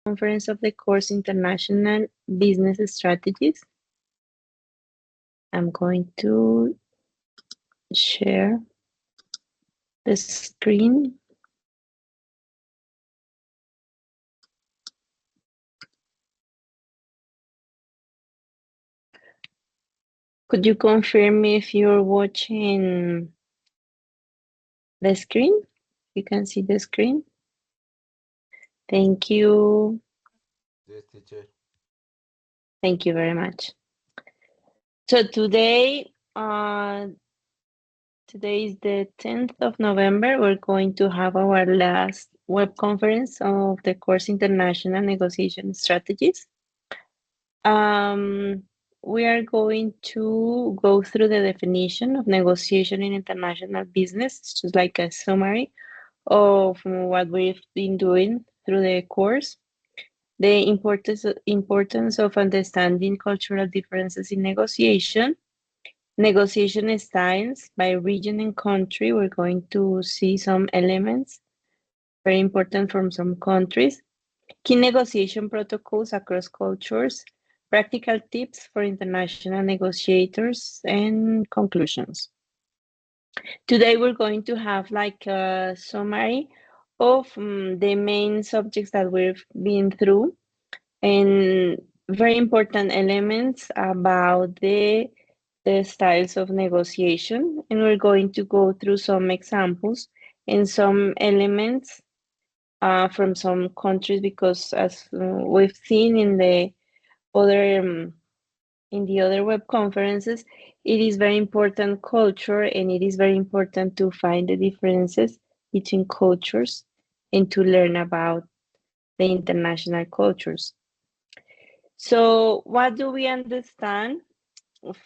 conference of the course International Business Strategies. I'm going to share the screen. Could you confirm if you're watching the screen? You can see the screen. Thank you. Yes, teacher. Thank you very much. So today is the 10th of November. We're going to have our last web conference of the course International Negotiation Strategies. We are going to go through the definition of negotiation in international business, just like a summary of what we've been doing through the course. The importance of understanding cultural differences in negotiation, negotiation styles by region and country. We're going to see some elements very important from some countries. Key negotiation protocols across cultures, practical tips for international negotiators, and conclusions. Today we're going to have like a summary of the main subjects that we've been through and very important elements about the styles of negotiation. And we're going to go through some examples and some elements from some countries because as we've seen in the other web conferences, it is very important culture and it is very important to find the differences between cultures and to learn about the international cultures. So what do we understand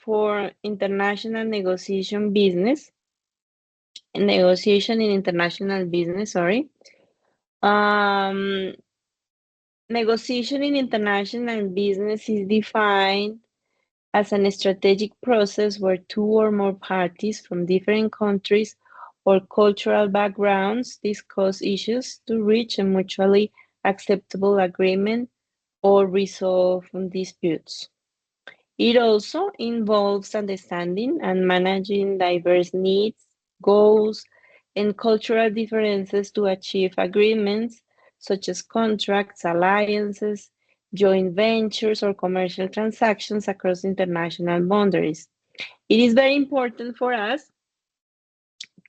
for international negotiation business? Negotiation in international business, sorry. Negotiation in international business is defined as an strategic process where two or more parties from different countries or cultural backgrounds discuss issues to reach a mutually acceptable agreement or resolve disputes. It also involves understanding and managing diverse needs, goals, and cultural differences to achieve agreements such as contracts, alliances, joint ventures, or commercial transactions across international boundaries. It is very important for us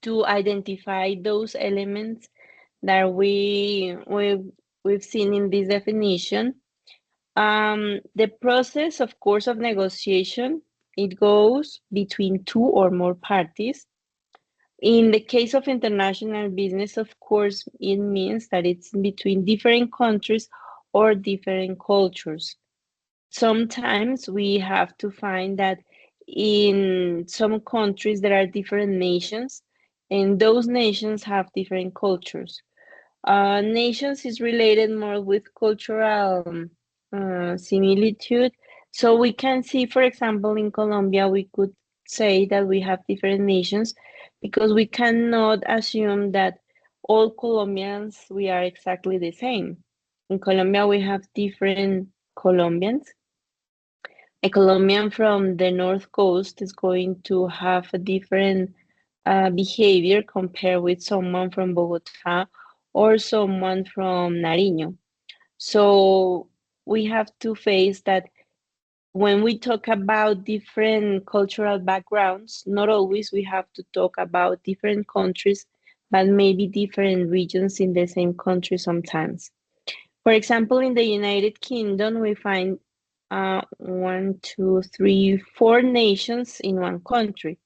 to identify those elements that we've seen in this definition. The process, of course, of negotiation, it goes between two or more parties. In the case of international business, of course, it means that it's between different countries or different cultures. Sometimes we have to find that in some countries there are different nations, and those nations have different cultures. Nations is related more with cultural similitude. So we can see, for example, in Colombia, we could say that we have different nations because we cannot assume that all Colombians, we are exactly the same. In Colombia, we have different Colombians. A Colombian from the North Coast is going to have a different behavior compared with someone from Bogota or someone from Nariño. So we have to face that when we talk about different cultural backgrounds, not always we have to talk about different countries, but maybe different regions in the same country sometimes. For example, in the United Kingdom, we find one, two, three, four nations in one country.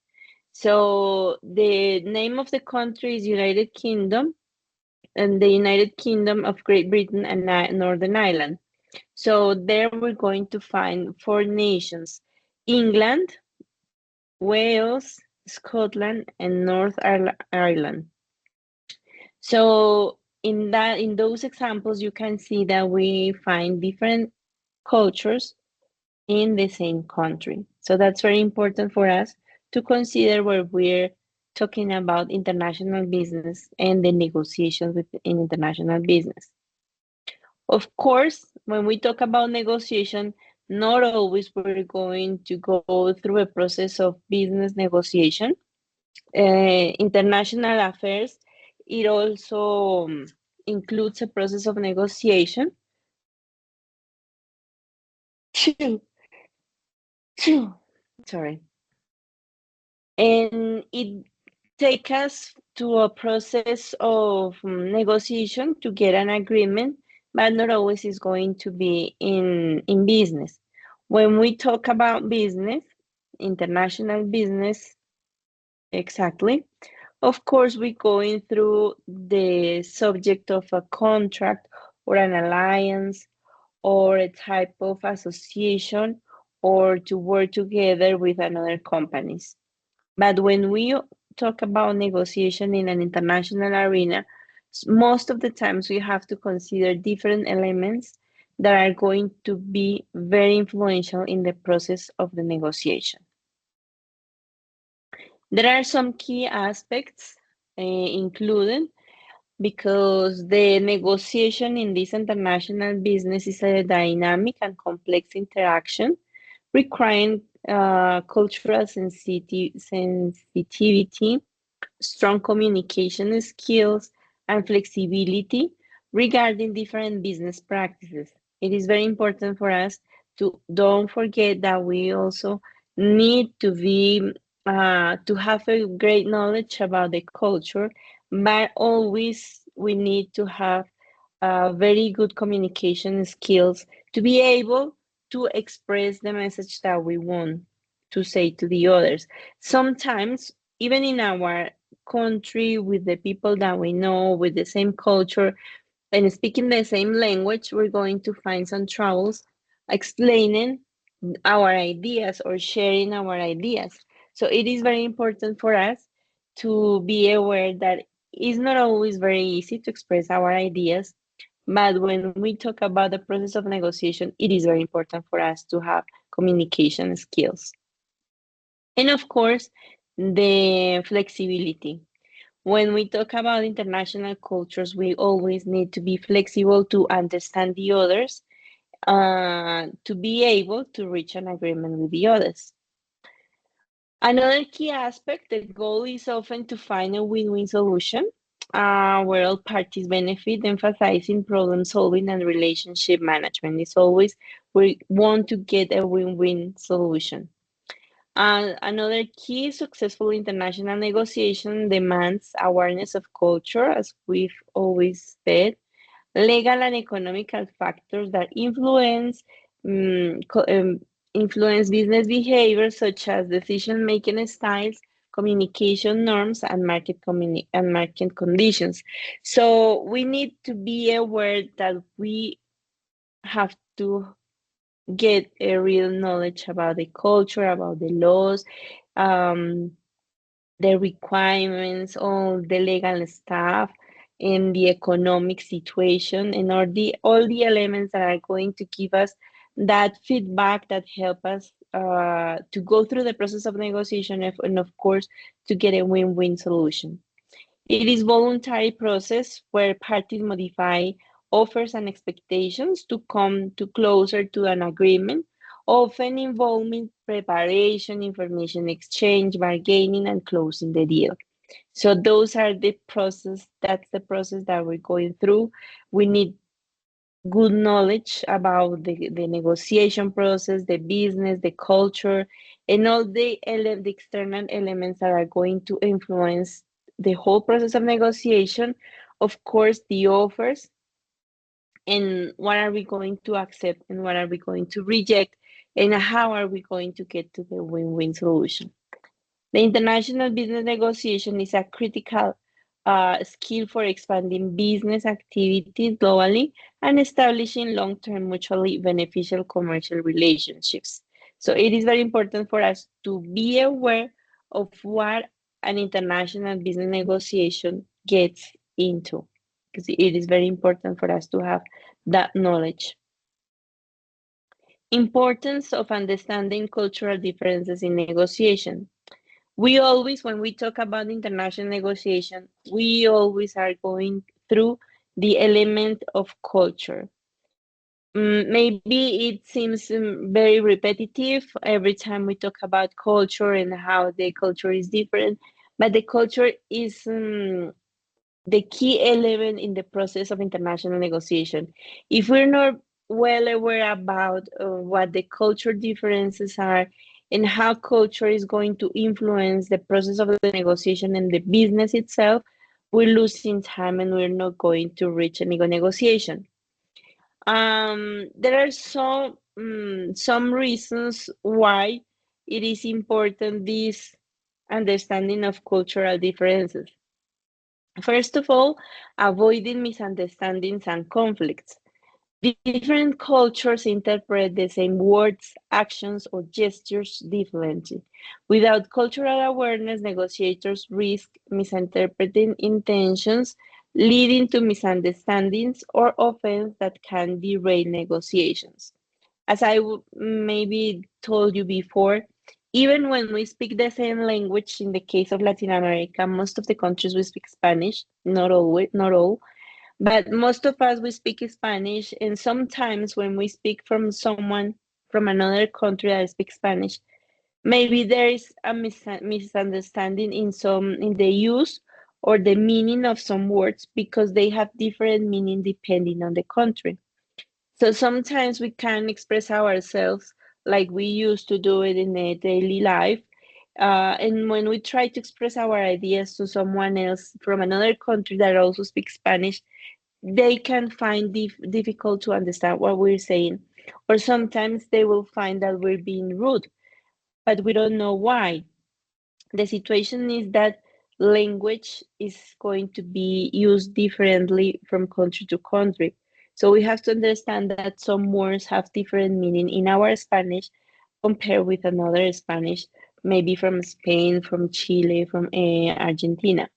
So the name of the country is United Kingdom, and the United Kingdom of Great Britain and Northern Ireland. So there we're going to find four nations: England, Wales, Scotland, and North Ireland. So in those examples, you can see that we find different cultures in the same country. So that's very important for us to consider where we're talking about international business and the negotiations in international business. Of course, when we talk about negotiation, not always we're going to go through a process of business negotiation. International affairs, it also includes a process of negotiation. Sorry. And it takes us to a process of negotiation to get an agreement, but not always is going to be in business. When we talk about business, international business, exactly, of course, we're going through the subject of a contract or an alliance or a type of association or to work together with another companies. But when we talk about negotiation in an international arena, most of the times we have to consider different elements that are going to be very influential in the process of the negotiation. There are some key aspects included because the negotiation in this international business is a dynamic and complex interaction requiring cultural sensitivity, strong communication skills, and flexibility regarding different business practices. It is very important for us to don't forget that we also need to have a great knowledge about the culture, but always we need to have very good communication skills to be able to express the message that we want to say to the others. Sometimes, even in our country, with the people that we know, with the same culture, and speaking the same language, we're going to find some troubles explaining our ideas or sharing our ideas. So it is very important for us to be aware that it's not always very easy to express our ideas, but when we talk about the process of negotiation, it is very important for us to have communication skills. And of course, the flexibility. When we talk about international cultures, we always need to be flexible to understand the others, to be able to reach an agreement with the others. Another key aspect, the goal is often to find a win-win solution where all parties benefit, emphasizing problem solving and relationship management. It's always we want to get a win-win solution. Another key successful international negotiation demands awareness of culture, as we've always said, legal and economical factors that um, co- um, influence business behavior, such as decision-making styles, communication norms, and market conditions. So we need to be aware that we have to get a real knowledge about the culture, about the laws, um, the requirements, all the legal stuff, and the economic situation, and all the elements that are going to give us that feedback that help us to go through the process of negotiation and of course to get a win-win solution. It is voluntary process where parties modify offers and expectations to come to closer to an agreement, often involving preparation, information exchange, bargaining, and closing the deal. So those are the process, that's the process that we're going through. We need good knowledge about the negotiation process, the business, the culture, and all the external elements that are going to influence the whole process of negotiation. Of course, the offers and what are we going to accept and what are we going to reject, and how are we going to get to the win-win solution. The international business negotiation is a critical skill for expanding business activities globally and establishing long-term mutually beneficial commercial relationships. So it is very important for us to be aware of what an international business negotiation gets into, because it is very important for us to have that knowledge. Importance of understanding cultural differences in negotiation. We always, when we talk about international negotiation, we always are going through the element of culture. Maybe it seems very repetitive every time we talk about culture and how the culture is different, but the culture is the key element in the process of international negotiation. If we're not well aware about what the culture differences are and how culture is going to influence the process of the negotiation and the business itself, we're losing time and we're not going to reach any negotiation. There are some reasons why it is important this understanding of cultural differences. First of all, avoiding misunderstandings and conflicts. Different cultures interpret the same words, actions, or gestures differently. Without cultural awareness, negotiators risk misinterpreting intentions, leading to misunderstandings or offense that can derail negotiations. As maybe told you before, even when we speak the same language, in the case of Latin America, most of the countries we speak Spanish, not always, not all, but most of us we speak Spanish, and sometimes when we speak from someone from another country that speaks Spanish, maybe there is a misunderstanding in the use or the meaning of some words because they have different meaning depending on the country. So sometimes we can express ourselves like we used to do it in a daily life. And when we try to express our ideas to someone else from another country that also speaks Spanish, they can find difficult to understand what we're saying. Or sometimes they will find that we're being rude, but we don't know why. The situation is that language is going to be used differently from country to country. So we have to understand that some words have different meaning in our Spanish compared with another Spanish, maybe from Spain, from Chile, from Argentina.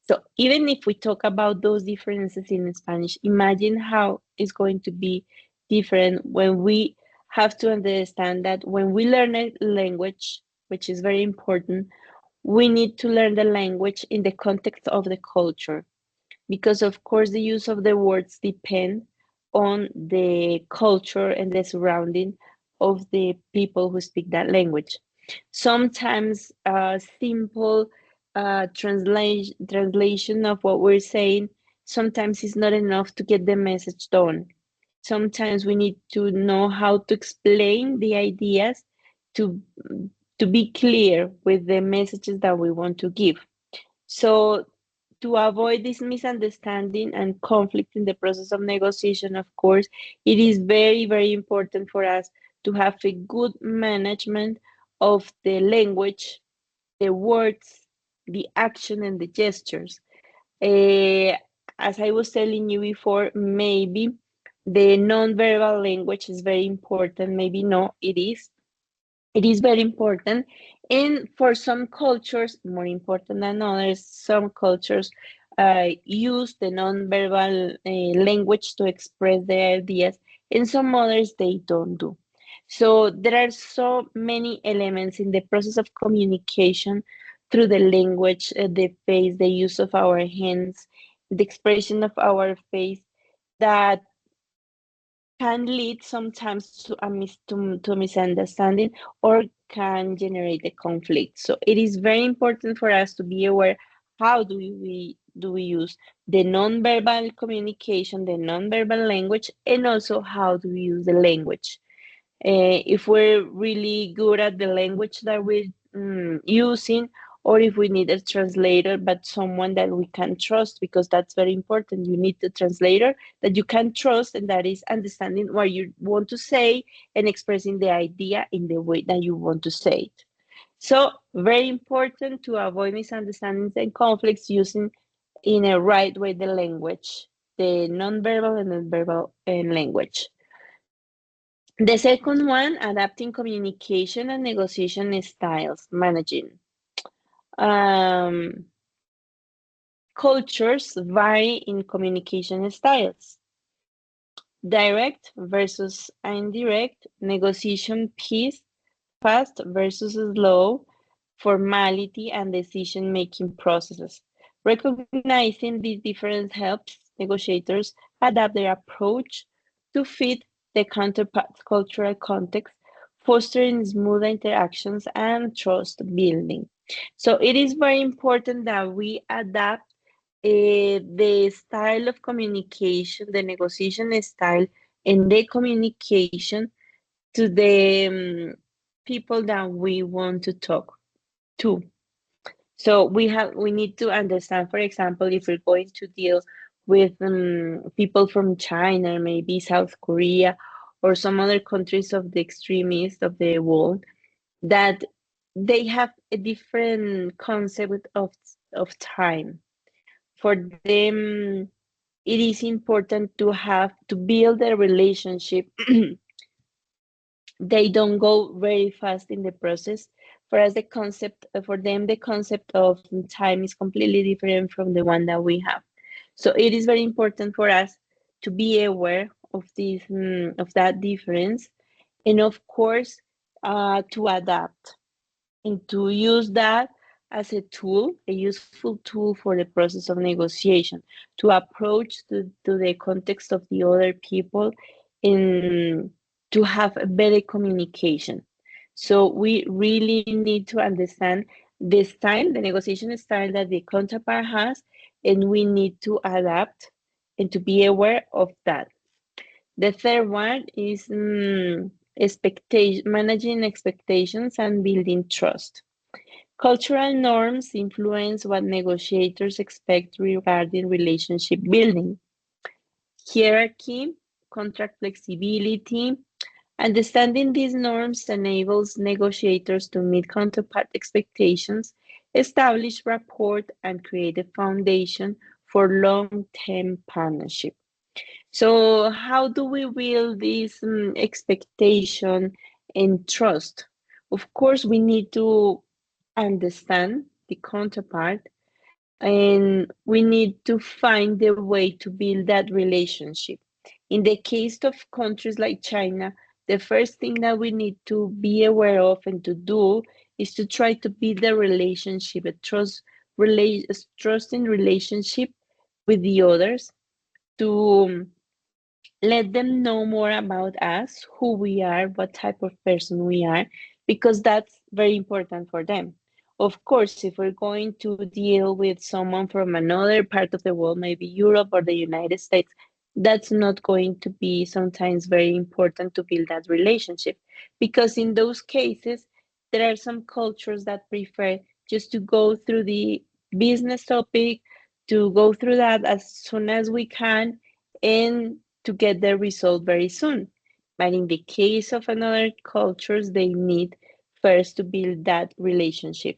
So even if we talk about those differences in Spanish, imagine how it's going to be different when we have to understand that when we learn a language, which is very important, we need to learn the language in the context of the culture because of course the use of the words depend on the culture and the surrounding of the people who speak that language. Sometimes simple translation of what we're saying sometimes is not enough to get the message done. Sometimes we need to know how to explain the ideas to to be clear with the messages that we want to give. So to avoid this misunderstanding and conflict in the process of negotiation, of course, it is very, very important for us to have a good management of the language, the words, the action, and the gestures. Eh, as I was telling you before, maybe the non-verbal language is very important. Maybe no, it is. It is very important. And for some cultures, more important than others, some cultures use the nonverbal language to express their ideas, and some others they don't do. So there are so many elements in the process of communication through the language, the face, the use of our hands, the expression of our face that can lead sometimes to to a misunderstanding or can generate a conflict. So it is very important for us to be aware how do we use the nonverbal communication, the nonverbal language, and also how do we use the language. If we're really good at the language that we're using, or if we need a translator, but someone that we can trust, because that's very important. You need the translator that you can trust and that is understanding what you want to say and expressing the idea in the way that you want to say it. So, very important to avoid misunderstandings and conflicts using in a right way the language, the nonverbal and nonverbal language. The second one, adapting communication and negotiation styles, managing. Um, Cultures vary in communication styles. Direct versus indirect, negotiation piece, fast versus slow, formality and decision-making processes. Recognizing these differences helps negotiators adapt their approach to fit the counterpart's cultural context, fostering smooth interactions and trust building. So it is very important that we adapt the style of communication, the negotiation style, and the communication to the people that we want to talk to. So we need to understand, for example, if we're going to deal with people from China, maybe South Korea, or some other countries of the extreme east of the world, that they have a different concept of time. For them, it is important to have to build a relationship. They don't go very fast in the process. For us, the concept for them, the concept of time is completely different from the one that we have. So it is very important for us to be aware of this of that difference, and of course, to adapt and to use that as a tool, a useful tool for the process of negotiation, to approach to the context of the other people and to have a better communication. So we really need to understand the style, the negotiation style that the counterpart has, and we need to adapt and to be aware of that. The third one is managing expectations and building trust. Cultural norms influence what negotiators expect regarding relationship building. Hierarchy, contract flexibility, understanding these norms enables negotiators to meet counterpart expectations, establish rapport, and create a foundation for long-term partnership. So, how do we build this expectation and trust? Of course, we need to understand the counterpart, and we need to find the way to build that relationship. In the case of countries like China, the first thing that we need to be aware of and to do is to try to build a relationship, a trusting relationship with the others, to let them know more about us, who we are, what type of person we are, because that's very important for them. Of course, if we're going to deal with someone from another part of the world, maybe Europe or the United States, that's not going to be sometimes very important to build that relationship. Because in those cases, there are some cultures that prefer just to go through the business topic, to go through that as soon as we can, and to get the result very soon. But in the case of another cultures, they need first to build that relationship.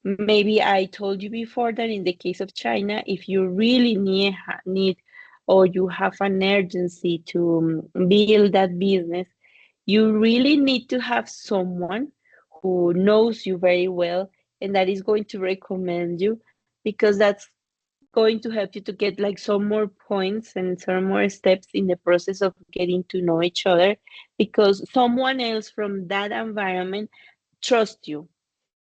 Maybe I told you before that in the case of China, if you really need or you have an urgency to build that business, you really need to have someone who knows you very well and that is going to recommend you, because that's going to help you to get like some more points and some more steps in the process of getting to know each other, because someone else from that environment trusts you.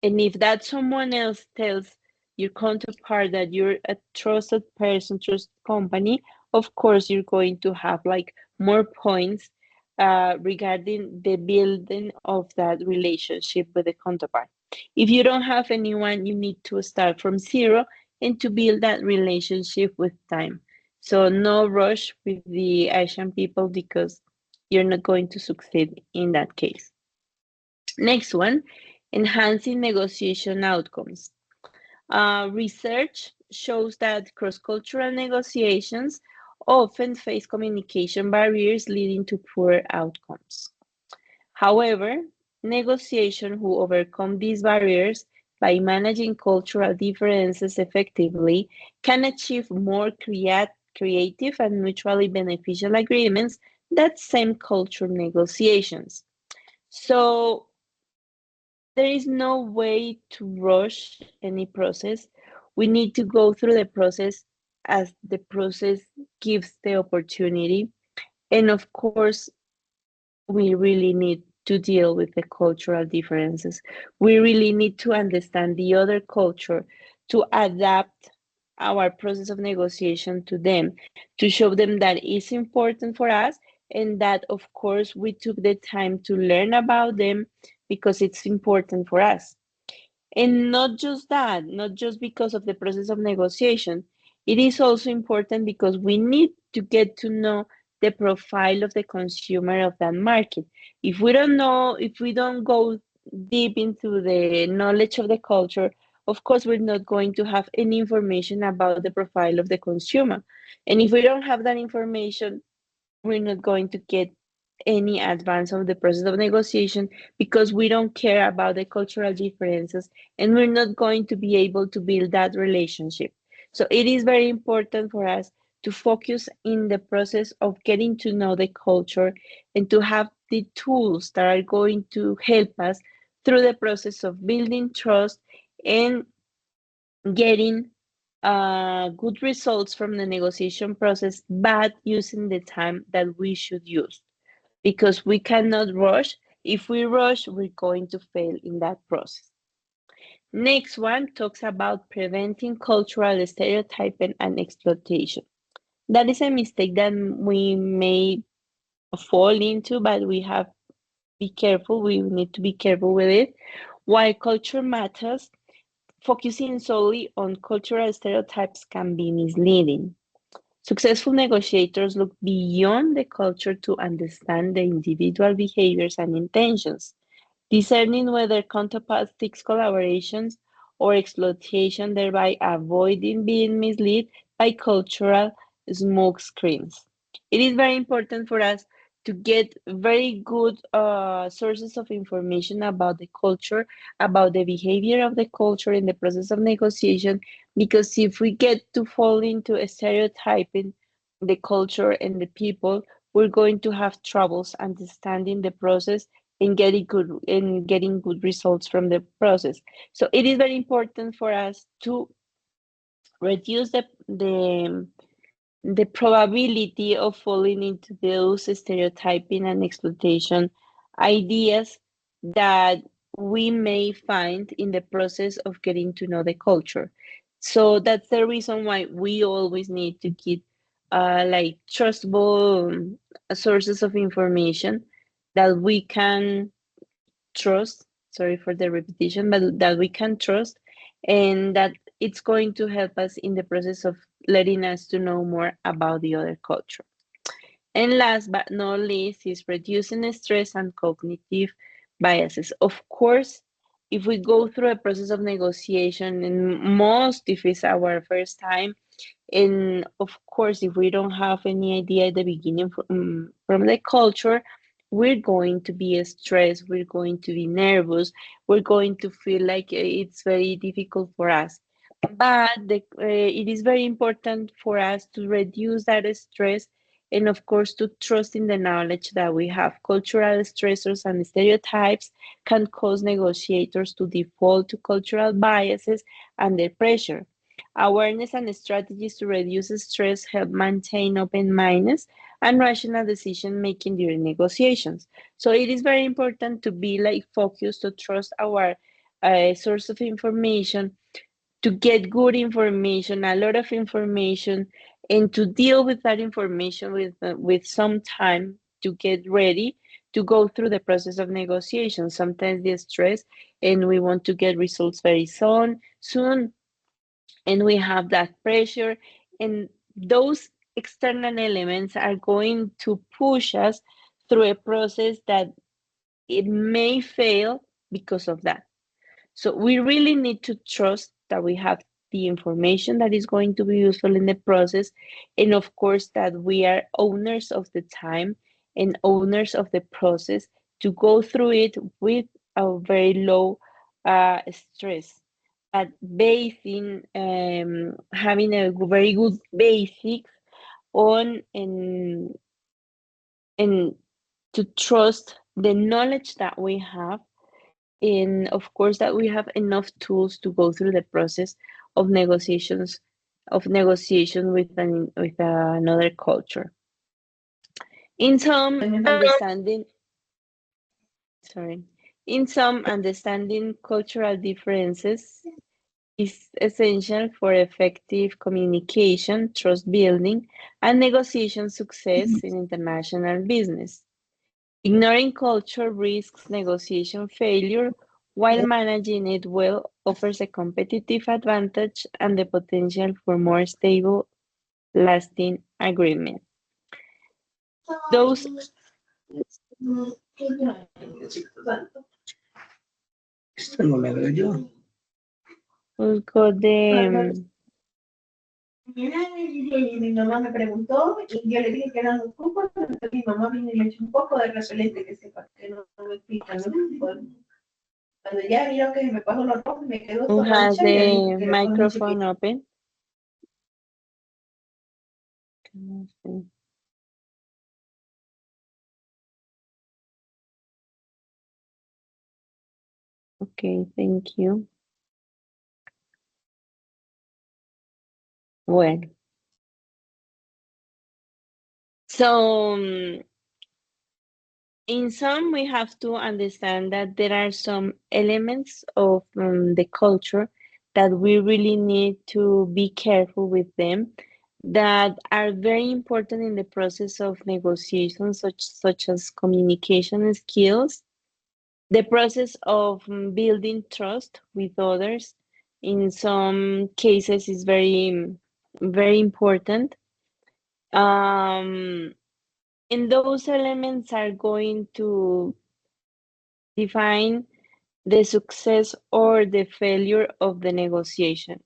And if that someone else tells your counterpart that you're a trusted person, trusted company, of course you're going to have like more points regarding the building of that relationship with the counterpart. If you don't have anyone, you need to start from zero and to build that relationship with time. So no rush with the Asian people, because you're not going to succeed in that case. Next one, enhancing negotiation outcomes. Research shows that cross-cultural negotiations often face communication barriers leading to poor outcomes. However, negotiation who overcome these barriers by managing cultural differences effectively can achieve more creative and mutually beneficial agreements than same culture negotiations. So there is no way to rush any process. We need to go through the process as the process gives the opportunity. And of course, we really need to deal with the cultural differences. We really need to understand the other culture, to adapt our process of negotiation to them, to show them that it's important for us and that, of course, we took the time to learn about them because it's important for us. And not just that, not just because of the process of negotiation, it is also important because we need to get to know the profile of the consumer of that market. If we don't know, if we don't go deep into the knowledge of the culture, of course, we're not going to have any information about the profile of the consumer. And if we don't have that information, we're not going to get any advance of the process of negotiation because we don't care about the cultural differences and we're not going to be able to build that relationship. So it is very important for us to focus in the process of getting to know the culture and to have the tools that are going to help us through the process of building trust and getting good results from the negotiation process, but using the time that we should use because we cannot rush. If we rush, we're going to fail in that process. Next one talks about preventing cultural stereotyping and exploitation. That is a mistake that we may fall into, but we have be careful. We need to be careful with it. While culture matters, focusing solely on cultural stereotypes can be misleading. Successful negotiators look beyond the culture to understand the individual behaviors and intentions, discerning whether counterparts seeks collaborations or exploitation, thereby avoiding being misled by cultural smokescreens. It is very important for us to get very good sources of information about the culture, about the behavior of the culture in the process of negotiation, because if we get to fall into a stereotyping the culture and the people, we're going to have troubles understanding the process and getting good results from the process. So it is very important for us to reduce the probability of falling into those stereotyping and exploitation ideas that we may find in the process of getting to know the culture. So that's the reason why we always need to keep like trustable sources of information that we can trust. Sorry for the repetition, but that we can trust and that it's going to help us in the process of letting us to know more about the other culture. And last but not least is reducing stress and cognitive biases. Of course, if we go through a process of negotiation, and most if it's our first time, and of course, if we don't have any idea at the beginning from the culture, we're going to be stressed, we're going to be nervous, we're going to feel like it's very difficult for us. But it is very important for us to reduce that stress and, of course, to trust in the knowledge that we have. Cultural stressors and stereotypes can cause negotiators to default to cultural biases under pressure. Awareness and strategies to reduce stress help maintain open mindedness and rational decision making during negotiations. So it is very important to be like focused to trust our source of information, to get good information, a lot of information, and to deal with that information with some time to get ready to go through the process of negotiation. Sometimes the stress and we want to get results very soon and we have that pressure and those external elements are going to push us through a process that it may fail because of that. So we really need to trust that we have the information that is going to be useful in the process and of course that we are owners of the time and owners of the process to go through it with a very low stress, but basing having a very good basics on and to trust the knowledge that we have and of course that we have enough tools to go through the process of negotiation with another culture. In some understanding, sorry, in some understanding cultural differences is essential for effective communication, trust building, and negotiation success in international business. Ignoring culture risks negotiation failure, while managing it well offers a competitive advantage and the potential for more stable, lasting agreement. Those Esto no me veo yo. will go the Mi mamá me preguntó y yo le dije que eran los cupos, entonces mi mamá vino y le echó un poco de repelente que sepa que no me explican los cupos. Cuando ya vio que me pasó los rojos, me quedó who toda has manchada y le dije the que era por un microphone chiquito. open. Okay, thank you. Well, so in sum, we have to understand that there are some elements of the culture that we really need to be careful with them that are very important in the process of negotiation, such as communication skills, the process of building trust with others. In some cases, is very important. Um, and those elements are going to define the success or the failure of the negotiation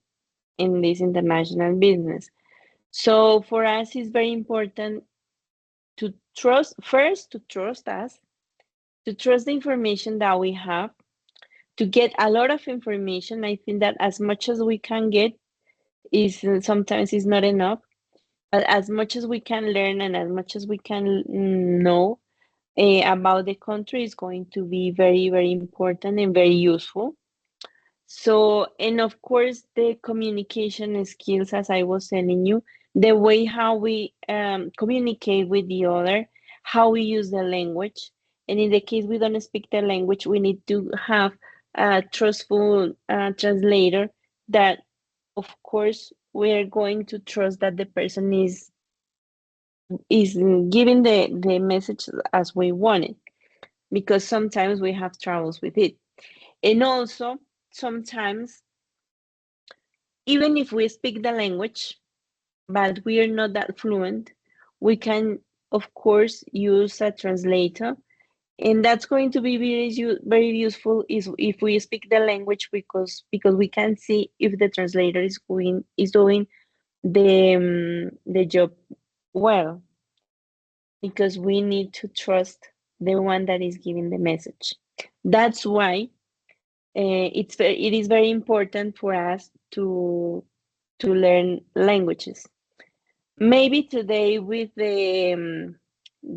in this international business. So for us, it's very important to trust, first, to trust us, to trust the information that we have, to get a lot of information. I think that as much as we can get is sometimes is not enough, but as much as we can learn and as much as we can know about the country is going to be very important and very useful. So, and of course, the communication skills, as I was telling you, the way how we communicate with the other, how we use the language. And in the case we don't speak the language, we need to have a trustful translator that, of course, we're going to trust that the person is giving the message as we want it, because sometimes we have troubles with it. And also, sometimes even if we speak the language, but we are not that fluent, we can, of course, use a translator. And that's going to be very useful is if we speak the language because we can see if the translator is doing the job well, because we need to trust the one that is giving the message. That's why it is very important for us to learn languages. Maybe today, with the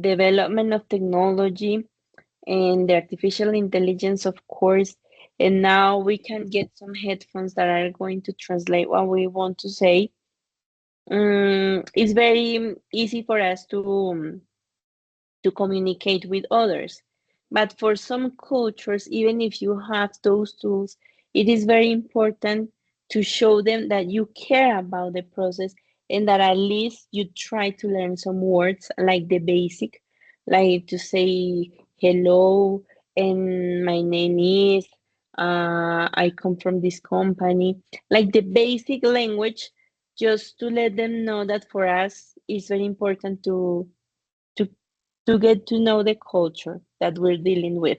development of technology and the artificial intelligence, of course, and now we can get some headphones that are going to translate what we want to say. It's very easy for us to communicate with others. But for some cultures, even if you have those tools, it is very important to show them that you care about the process and that at least you try to learn some words like the basic, like to say hello and my name is, I come from this company, like the basic language, just to let them know that for us it's very important to to get to know the culture that we're dealing with.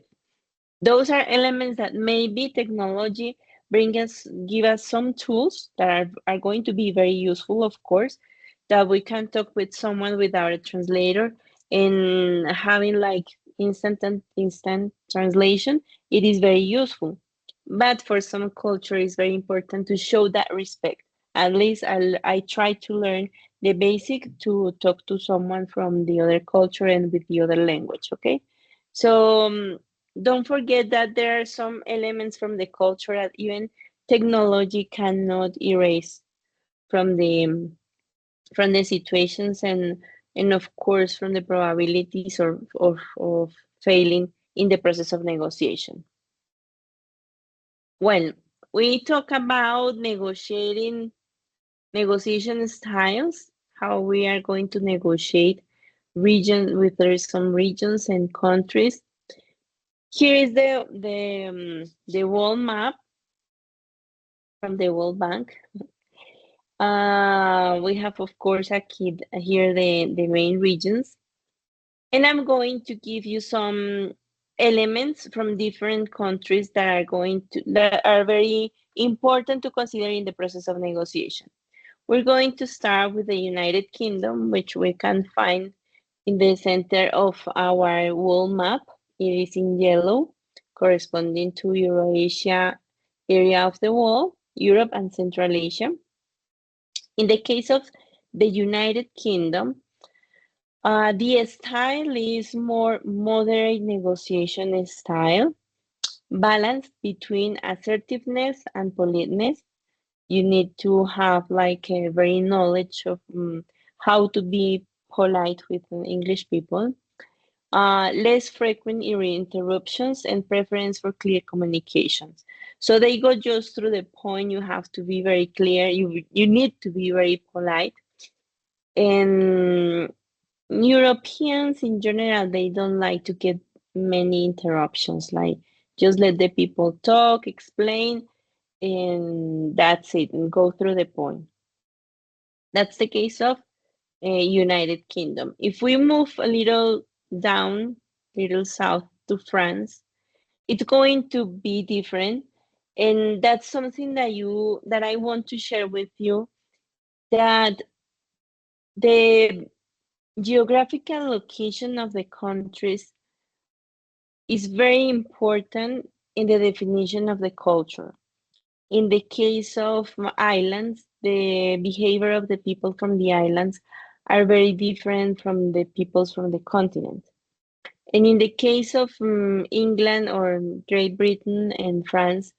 Those are elements that maybe technology give us some tools that are going to be very useful, of course, that we can talk with someone without a translator and having like instant translation, it is very useful. But for some culture, it's very important to show that respect. At least I try to learn the basic to talk to someone from the other culture and with the other language, okay? So don't forget that there are some elements from the culture that even technology cannot erase from the situations and of course from the probabilities of failing in the process of negotiation. Well, we talk about negotiation styles, how we are going to negotiate region with some regions and countries. Here is the world map from the World Bank. We have, of course, here the main regions. And I'm going to give you some elements from different countries that are very important to consider in the process of negotiation. We're going to start with the United Kingdom, which we can find in the center of our world map. It is in yellow, corresponding to Eurasia area of the world, Europe and Central Asia. In the case of the United Kingdom, the style is more moderate negotiation style, balanced between assertiveness and politeness. You need to have like a very knowledge of how to be polite with English people. Less frequent interruptions and preference for clear communications. So they go just through the point. You have to be very clear. You need to be very polite. And Europeans in general, they don't like to get many interruptions. Like just let the people talk, explain, and that's it, and go through the point. That's the case of United Kingdom. If we move a little down, little south to France, it's going to be different, and that's something that I want to share with you. That the geographical location of the countries is very important in the definition of the culture. In the case of islands, the behavior of the people from the islands are very different from the peoples from the continent. And in the case of England or Great Britain and France,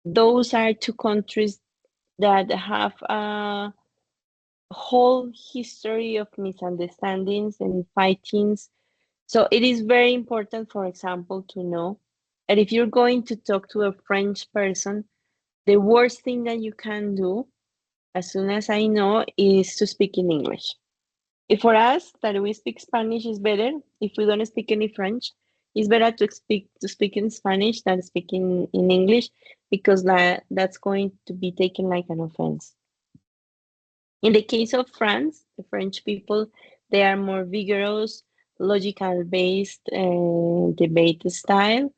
those are two countries that have a whole history of misunderstandings and fightings. So it is very important, for example, to know that if you're going to talk to a French person, the worst thing that you can do, as soon as I know, is to speak in English. If for us that we speak Spanish is better, if we don't speak any French, it's better to speak in Spanish than speaking in English, because that's going to be taken like an offense. In the case of France, the French people, they are more vigorous, logical based debate style.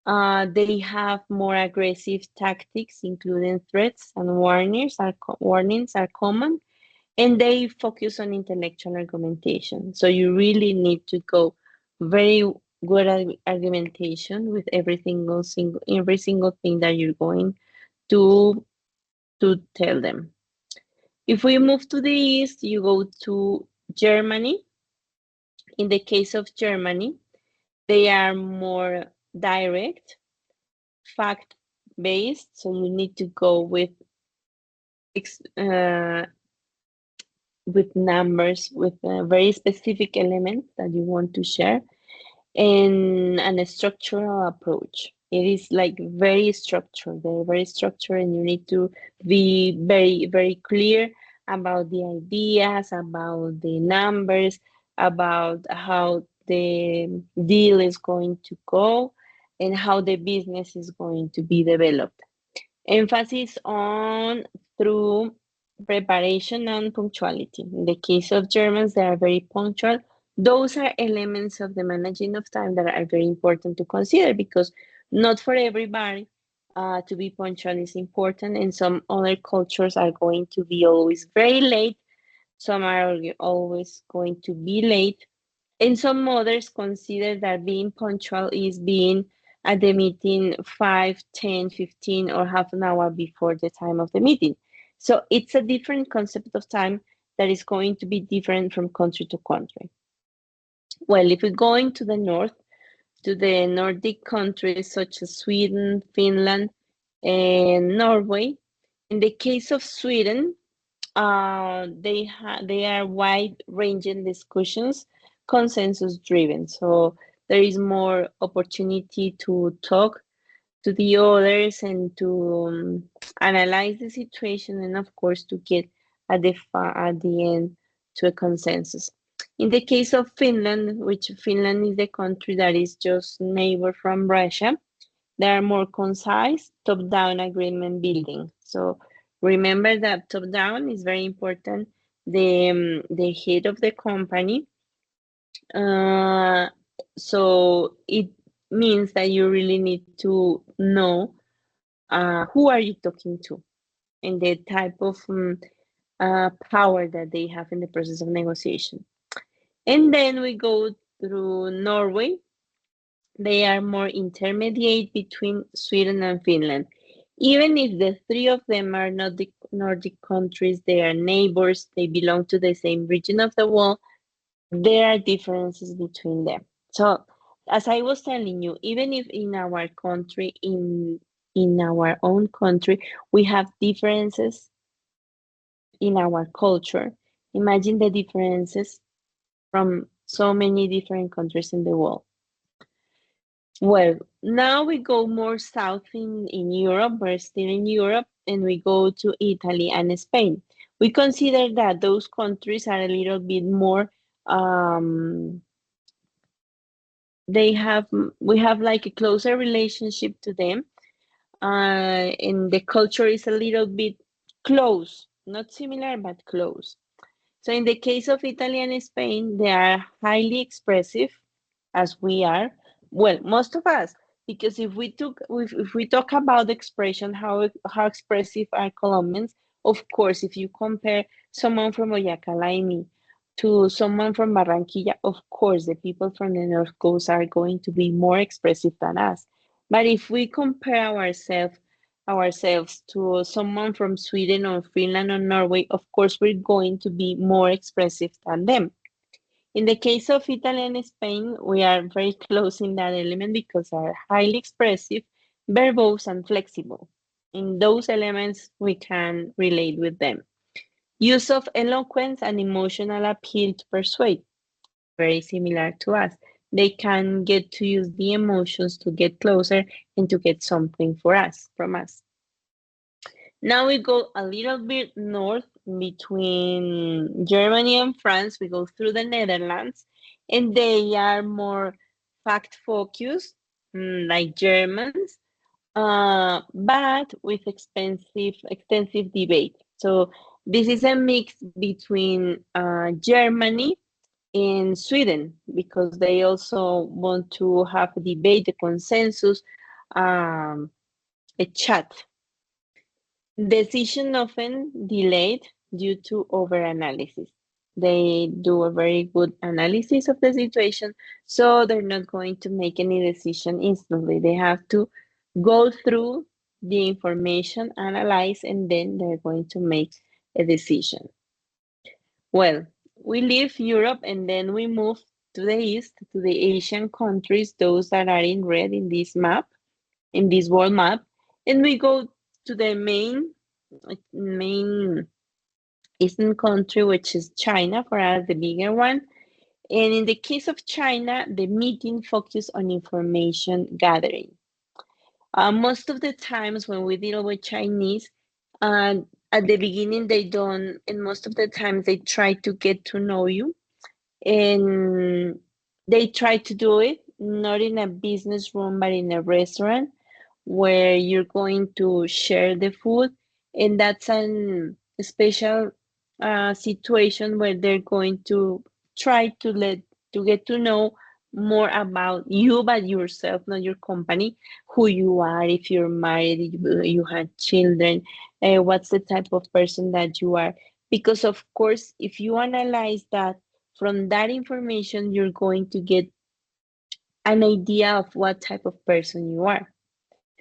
They have more aggressive tactics, including threats and warnings are common, and they focus on intellectual argumentation. So you really need to go very good argumentation with every single thing that you're going to tell them. If we move to the east, you go to Germany. In the case of Germany, they are more direct, fact based. So you need to go uh, with numbers, with very specific elements that you want to share, and a structural approach. It is like very structured. They're very structured, and you need to be very, very clear about the ideas, about the numbers, about how the deal is going to go, and how the business is going to be developed. Emphasis on through preparation and punctuality. In the case of Germans, they are very punctual. Those are elements of the managing of time that are very important to consider, because not for everybody to be punctual is important, and some other cultures are going to be always very late. Some are always going to be late, and some others consider that being punctual is being at the meeting 5, 10, 15, or half an hour before the time of the meeting. So it's a different concept of time that is going to be different from country to country. Well, if we go into the north, to the Nordic countries such as Sweden, Finland, and Norway, in the case of Sweden, they are wide-ranging discussions, consensus-driven. So there is more opportunity to talk. to the others and to analyze the situation, and of course to get at the end to a consensus. In the case of Finland, which Finland is the country that is just neighbor from Russia, they are more concise, top-down agreement building. So remember that top-down is very important. The head of the company. So it means that you really need to know who are you talking to and the type of power that they have in the process of negotiation. And then we go through Norway. They are more intermediate between Sweden and Finland. Even if the three of them are not the Nordic countries, they are neighbors, they belong to the same region of the world, there are differences between them. So, as I was telling you, even if in our country, in our own country, we have differences in our culture, imagine the differences from so many different countries in the world. Well, now we go more south in Europe. We're still in Europe, and we go to Italy and Spain. We consider that those countries are a little bit more, they have, we have like a closer relationship to them, and the culture is a little bit close, not similar, but close. So in the case of Italy and Spain, they are highly expressive, as we are. Well, most of us, because if we talk about expression, how expressive are Colombians? Of course, if you compare someone from Boyacá like me to someone from Barranquilla, of course, the people from the North Coast are going to be more expressive than us. But if we compare ourselves to someone from Sweden or Finland or Norway, of course, we're going to be more expressive than them. In the case of Italy and Spain, we are very close in that element because are highly expressive, verbose, and flexible. In those elements, we can relate with them. Use of eloquence and emotional appeal to persuade, very similar to us. They can get to use the emotions to get closer and to get something from us. Now we go a little bit north between Germany and France. We go through the Netherlands, and they are more fact focused, like Germans, but with extensive debate. So this is a mix between Germany and Sweden because they also want to have a debate, a consensus, a chat. Decision often delayed due to overanalysis. They do a very good analysis of the situation, so they're not going to make any decision instantly. They have to go through the information, analyze, and then they're going to make a decision. Well, we leave Europe and then we move to the east, to the Asian countries, those that are in red in this map, in this world map, and we go to the main eastern country, which is China, for us, the bigger one. And in the case of China, the meeting focused on information gathering. Most of the times when we deal with Chinese, uh, at the beginning they don't, and most of the times they try to get to know you, and they try to do it not in a business room, but in a restaurant where you're going to share the food, and that's an special situation where they're going to try to get to know more about you, but yourself, not your company, who you are, if you're married, if you had children, what's the type of person that you are. Because of course, if you analyze that, from that information, you're going to get an idea of what type of person you are.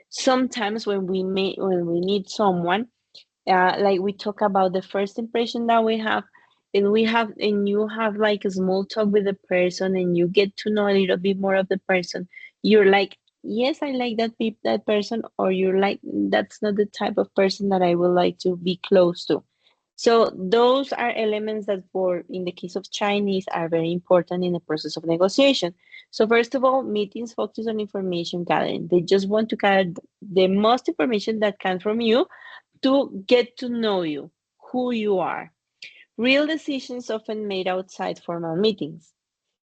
Sometimes when we meet someone, like we talk about the first impression that we have, and you have like a small talk with the person, and you get to know a little bit more of the person. You're like, yes, I like that person, or you're like, that's not the type of person that I would like to be close to. So those are elements that for in the case of Chinese are very important in the process of negotiation. So first of all, meetings focus on information gathering. They just want to gather the most information that can from you to get to know you, who you are. Real decisions often made outside formal meetings.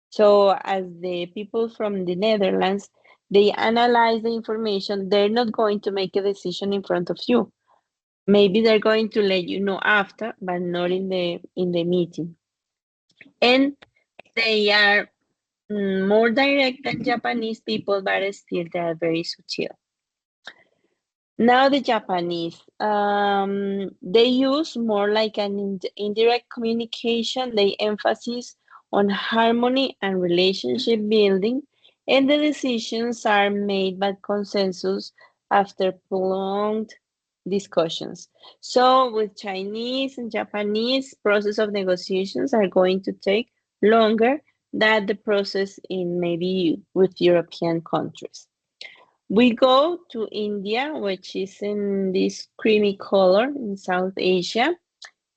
So as the people from the Netherlands, they analyze the information, they're not going to make a decision in front of you. Maybe they're going to let you know after, but not in the meeting. And they are more direct than Japanese people, but still they are very subtle. Now the Japanese, they use more like an indirect communication. They emphasis on harmony and relationship building, and the decisions are made by consensus after prolonged discussions. So with Chinese and Japanese, process of negotiations are going to take longer than the process in maybe with European countries. We go to India, which is in this creamy color in South Asia.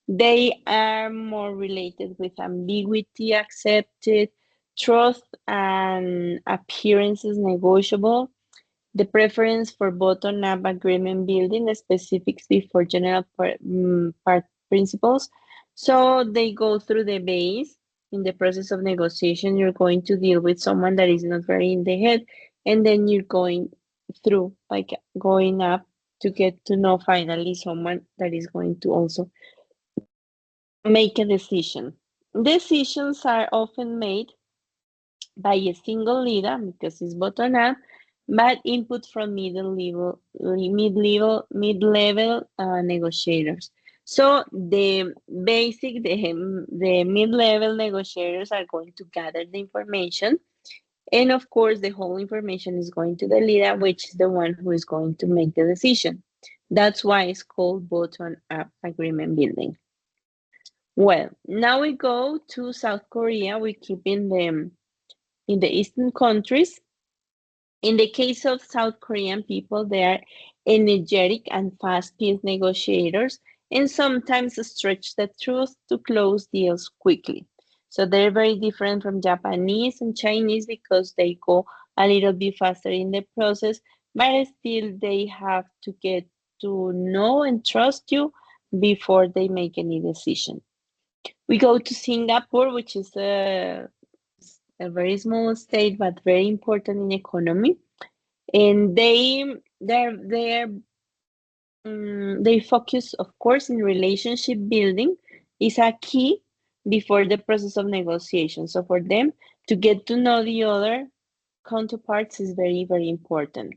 They are more related with ambiguity accepted, truth and appearances negotiable, the preference for bottom-up agreement building, the specifics before general part principles. So they go through the base. In the process of negotiation, you're going to deal with someone that is not very in the head, and then you're going through, like going up to get to know finally someone that is going to also make a decision. Decisions are often made by a single leader because it's bottom up, but input from mid-level negotiators. So the basic, the mid-level negotiators are going to gather the information, and of course, the whole information is going to the leader, which is the one who is going to make the decision. That's why it's called bottom-up agreement building. Well, now we go to South Korea. We keep in the Eastern countries. In the case of South Korean people, they are energetic and fast-paced negotiators and sometimes stretch the truth to close deals quickly. So they're very different from Japanese and Chinese because they go a little bit faster in the process, but still they have to get to know and trust you before they make any decision. We go to Singapore, which is a very small state but very important in economy, and they focus, of course, in relationship building is a key before the process of negotiation. So for them to get to know the other counterparts is very, very important.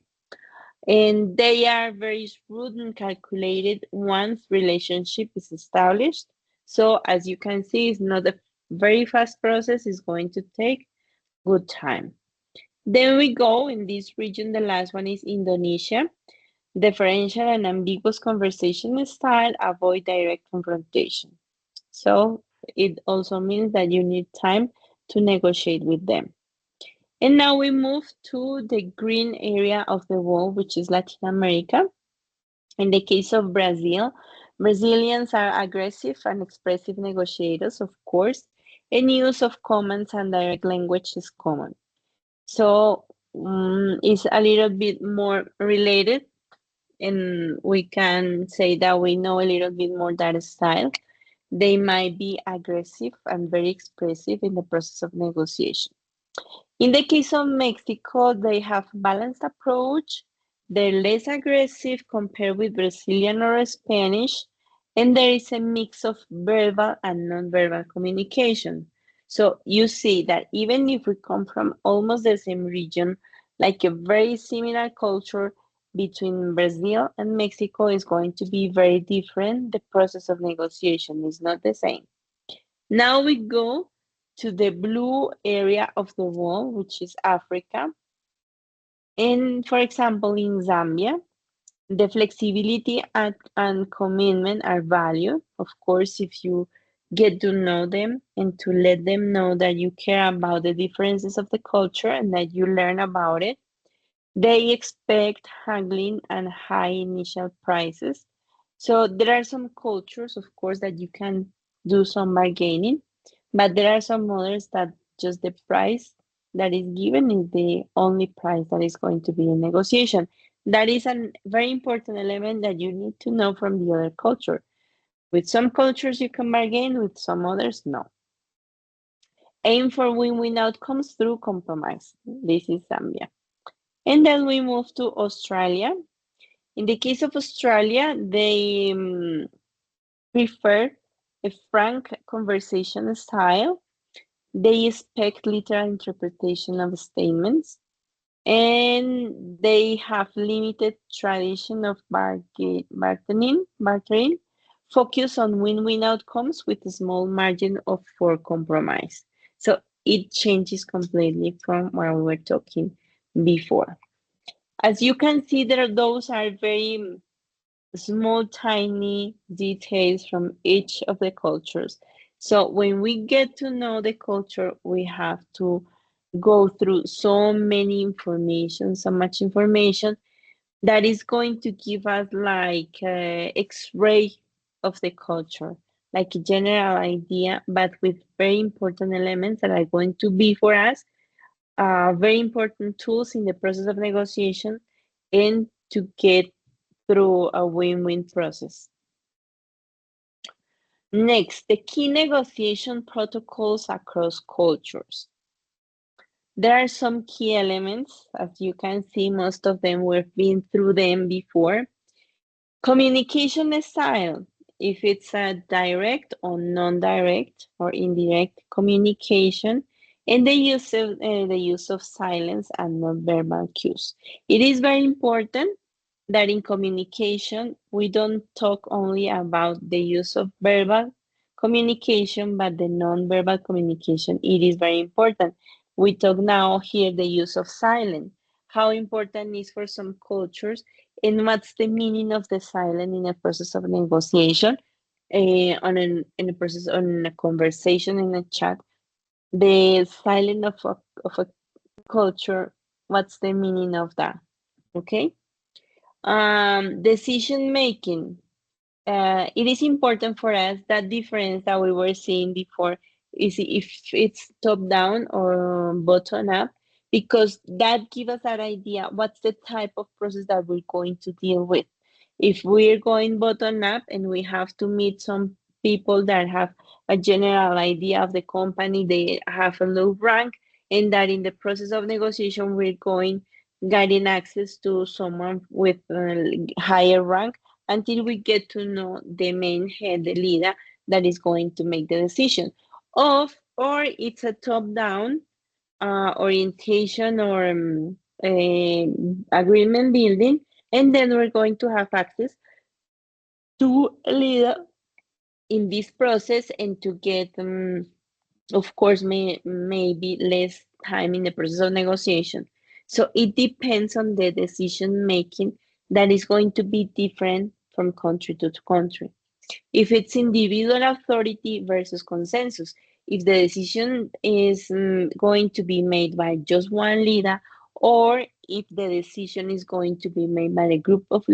And they are very shrewd and calculated once relationship is established. So as you can see, it's not a very fast process. It's going to take good time. Then we go in this region. The last one is Indonesia. Differential and ambiguous conversation style avoid direct confrontation. So it also means that you need time to negotiate with them. And now we move to the green area of the world, which is Latin America. In the case of Brazil, Brazilians are aggressive and expressive negotiators, of course, and use of commands and direct language is common. So it's a little bit more related, and we can say that we know a little bit more that style. They might be aggressive and very expressive in the process of negotiation. In the case of Mexico, they have balanced approach. They're less aggressive compared with Brazilian or Spanish, and there is a mix of verbal and nonverbal communication. So you see that even if we come from almost the same region, like a very similar culture between Brazil and Mexico is going to be very different. The process of negotiation is not the same. Now we go to the blue area of the world, which is Africa. And for example, in Zambia, the flexibility and commitment are valued. Of course, if you get to know them and to let them know that you care about the differences of the culture and that you learn about it, they expect haggling and high initial prices. So there are some cultures, of course, that you can do some bargaining, but there are some others that just the price that is given is the only price that is going to be in negotiation. That is a very important element that you need to know from the other culture. With some cultures you can bargain, with some others, no. Aim for win-win outcomes through compromise. This is Zambia. And then we move to Australia. In the case of Australia, they prefer a frank conversation style. They expect literal interpretation of statements, and they have limited tradition of bartering, focus on win-win outcomes with a small margin of for compromise. So it changes completely from what we were talking before. As you can see, those are very small, tiny details from each of the cultures. So when we get to know the culture, we have to go through so many information, so much information that is going to give us like a X-ray of the culture, like a general idea, but with very important elements that are going to be for us very important tools in the process of negotiation and to get through a win-win process. Next, the key negotiation protocols across cultures. There are some key elements. As you can see, most of them we've been through them before. Communication style, if it's a direct or non-direct or indirect communication, and the use of silence and non-verbal cues. It is very important that in communication we don't talk only about the use of verbal communication, but the non-verbal communication. It is very important. We talk now here the use of silence, how important it is for some cultures, and what's the meaning of the silence in a process of negotiation, in a process on a conversation in a chat. The silence of a culture, what's the meaning of that? Okay. Decision making. It is important for us that difference that we were seeing before is if it's top down or bottom up, because that gives us an idea what's the type of process that we're going to deal with. If we're going bottom up and we have to meet some people that have a general idea of the company, they have a low rank, and that in the process of negotiation we're going getting access to someone with higher rank until we get to know the main head, the leader that is going to make the decision. Or it's a top-down orientation or agreement building, and then we're going to have access to a leader in this process and to get, of course, maybe less time in the process of negotiation. So it depends on the decision making that is going to be different from country to country. If it's individual authority versus consensus, if the decision is going to be made by just one leader, or if the decision is going to be made by a group of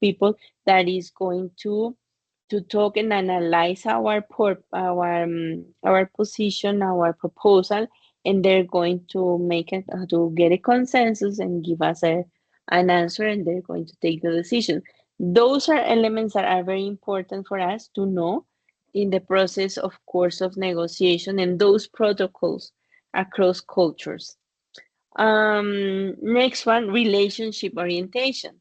people that is going to talk and analyze our position, our proposal, and they're going to make it to get a consensus and give us an answer, and they're going to take the decision. Those are elements that are very important for us to know in the process, of course, of negotiation and those protocols across cultures. Next one, relationship orientation.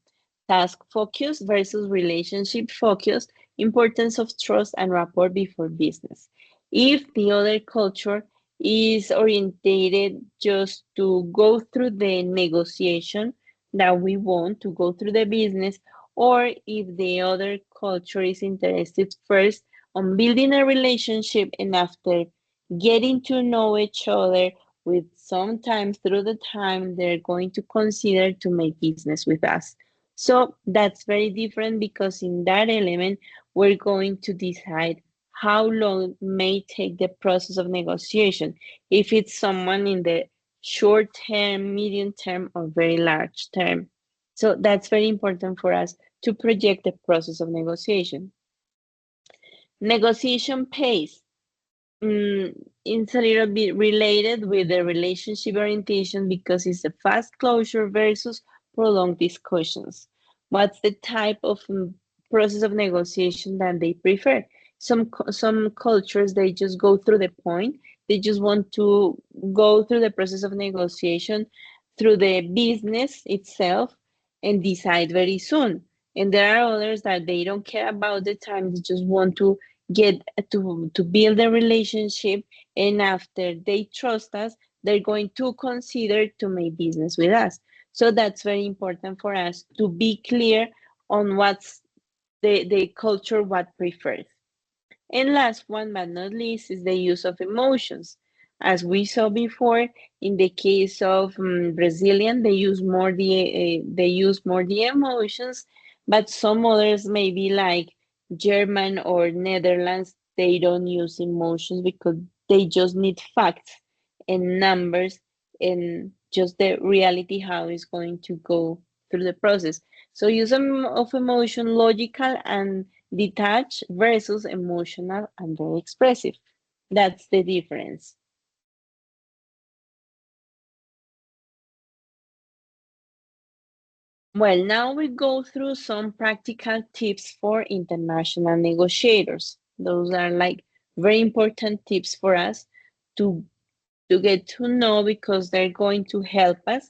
Task focus versus relationship focus, importance of trust and rapport before business. If the other culture is orientated just to go through the negotiation that we want, to go through the business, or if the other culture is interested first on building a relationship and after getting to know each other with sometimes through the time they're going to consider to make business with us. So that's very different because in that element, we're going to decide how long may take the process of negotiation. If it's someone in the short term, medium term, or very large term. So that's very important for us to project the process of negotiation. Negotiation pace. It's a little bit related with the relationship orientation because it's a fast closure versus prolonged discussions. What's the type of process of negotiation that they prefer? Some cultures, they just go through the point. They just want to go through the process of negotiation through the business itself and decide very soon. And there are others that they don't care about the time. They just want to get to build a relationship, and after they trust us, they're going to consider to make business with us. So that's very important for us to be clear on what's the culture what prefers. And last one but not least is the use of emotions. As we saw before, in the case of Brazilian, they use more the emotions, but some others, maybe like German or Netherlands, they don't use emotions because they just need facts and numbers and just the reality how it's going to go through the process. So use of emotion, logical and detached versus emotional and very expressive. That's the difference. Well, now we go through some practical tips for international negotiators. Those are like very important tips for us to get to know because they're going to help us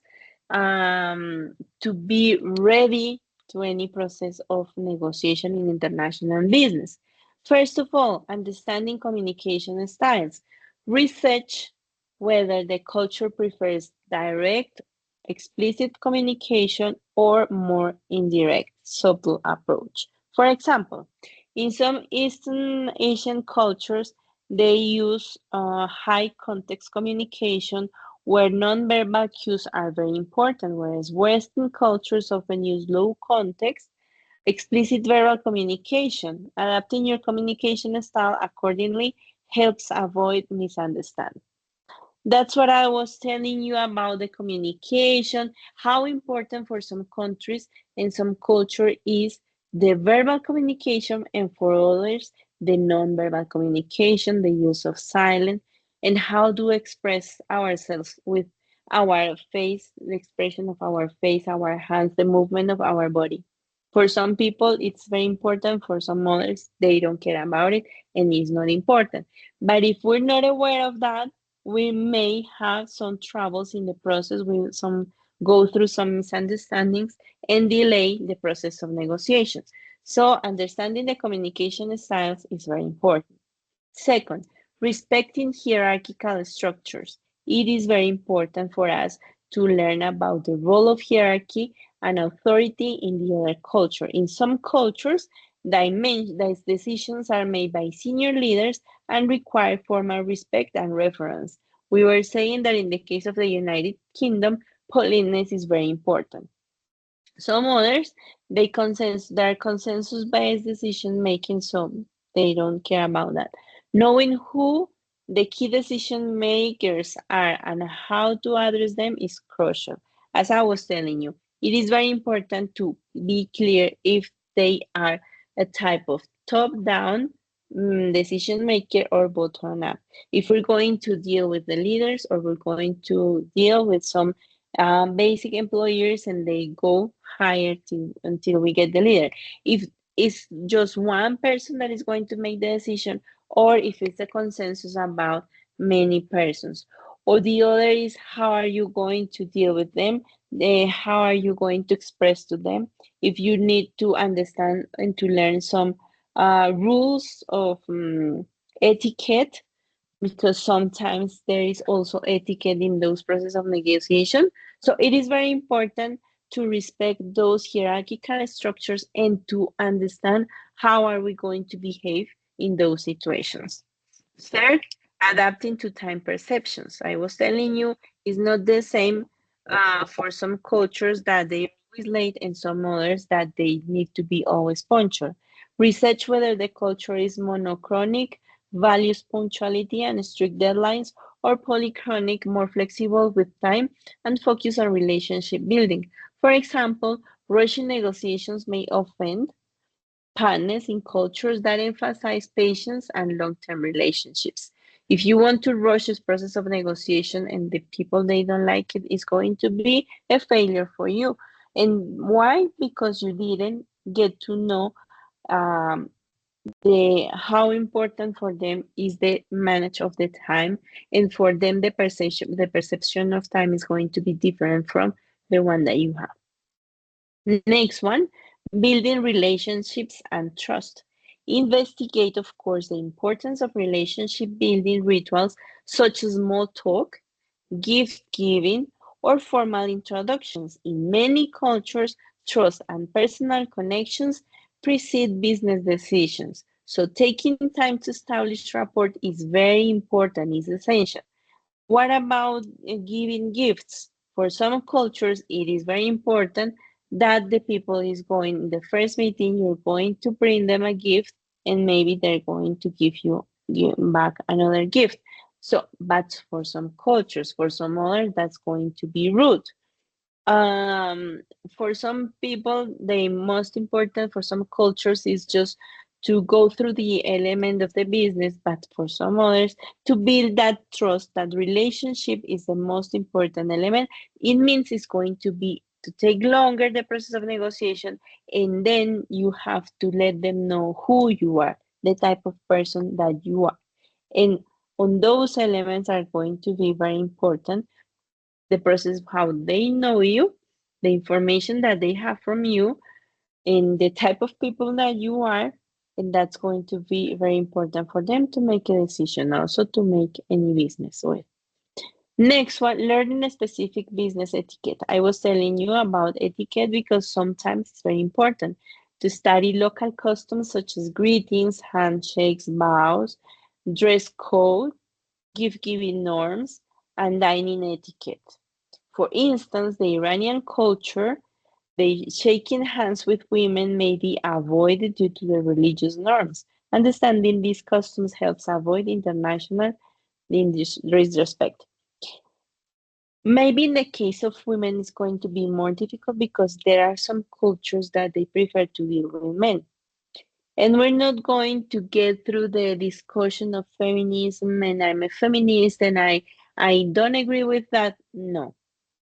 to be ready to any process of negotiation in international business. First of all, understanding communication styles. Research whether the culture prefers direct, explicit communication or more indirect, subtle approach. For example, in some Eastern Asian cultures, they use high context communication where nonverbal cues are very important, whereas Western cultures often use low context, explicit verbal communication. Adapting your communication style accordingly helps avoid misunderstanding. That's what I was telling you about the communication, how important for some countries and some culture is the verbal communication, and for others, the non-verbal communication, the use of silence, and how to express ourselves with our face, the expression of our face, our hands, the movement of our body. For some people, it's very important. For some others, they don't care about it and it's not important. But if we're not aware of that, we may have some troubles in the process. We some go through some misunderstandings and delay the process of negotiations. So understanding the communication styles is very important. Second, respecting hierarchical structures. It is very important for us to learn about the role of hierarchy and authority in the other culture. In some cultures, these decisions are made by senior leaders and require formal respect and reference. We were saying that in the case of the United Kingdom, politeness is very important. Some others, they're consensus-based decision making, so they don't care about that. Knowing who the key decision makers are and how to address them is crucial. As I was telling you, it is very important to be clear if they are a type of top-down decision maker or bottom-up. If we're going to deal with the leaders or we're going to deal with some basic employers and they go higher until we get the leader. If it's just one person that is going to make the decision, or if it's a consensus about many persons. Or the other is how are you going to deal with them? How are you going to express to them? If you need to understand and to learn some rules of etiquette, because sometimes there is also etiquette in those processes of negotiation. So it is very important to respect those hierarchical structures and to understand how are we going to behave in those situations. Third, adapting to time perceptions. I was telling you, it's not the same for some cultures that they always late and some others that they need to be always punctual. Research whether the culture is monochronic, values punctuality and strict deadlines, or polychronic, more flexible with time and focus on relationship building. For example, Russian negotiations may offend partners in cultures that emphasize patience and long-term relationships. If you want to rush this process of negotiation and the people they don't like it, it's going to be a failure for you. And why? Because you didn't get to know um, the how important for them is the manage of the time, and for them the perception of time is going to be different from the one that you have. Next one, building relationships and trust. Investigate, of course, the importance of relationship building rituals such as small talk, gift giving, or formal introductions. In many cultures, trust and personal connections precede business decisions. So taking time to establish rapport is very important, is essential. What about giving gifts? For some cultures, it is very important that the people is going, the first meeting, you're going to bring them a gift, and maybe they're going to give back another gift. So, but for some cultures, for some others, that's going to be rude. Um, for some people, the most important for some cultures is just to go through the element of the business, but for some others, to build that trust, that relationship is the most important element. It means it's going to be to take longer the process of negotiation, and then you have to let them know who you are, the type of person that you are. And on those elements are going to be very important, the process of how they know you, the information that they have from you, and the type of people that you are. And that's going to be very important for them to make a decision, also to make any business with. Next one, learning a specific business etiquette. I was telling you about etiquette because sometimes it's very important to study local customs such as greetings, handshakes, bows, dress code, gift giving norms, and dining etiquette. For instance, the Iranian culture, the shaking hands with women may be avoided due to the religious norms. Understanding these customs helps avoid international disrespect. Maybe in the case of women, it's going to be more difficult because there are some cultures that they prefer to deal with men. And we're not going to get through the discussion of feminism and I'm a feminist and I don't agree with that. No.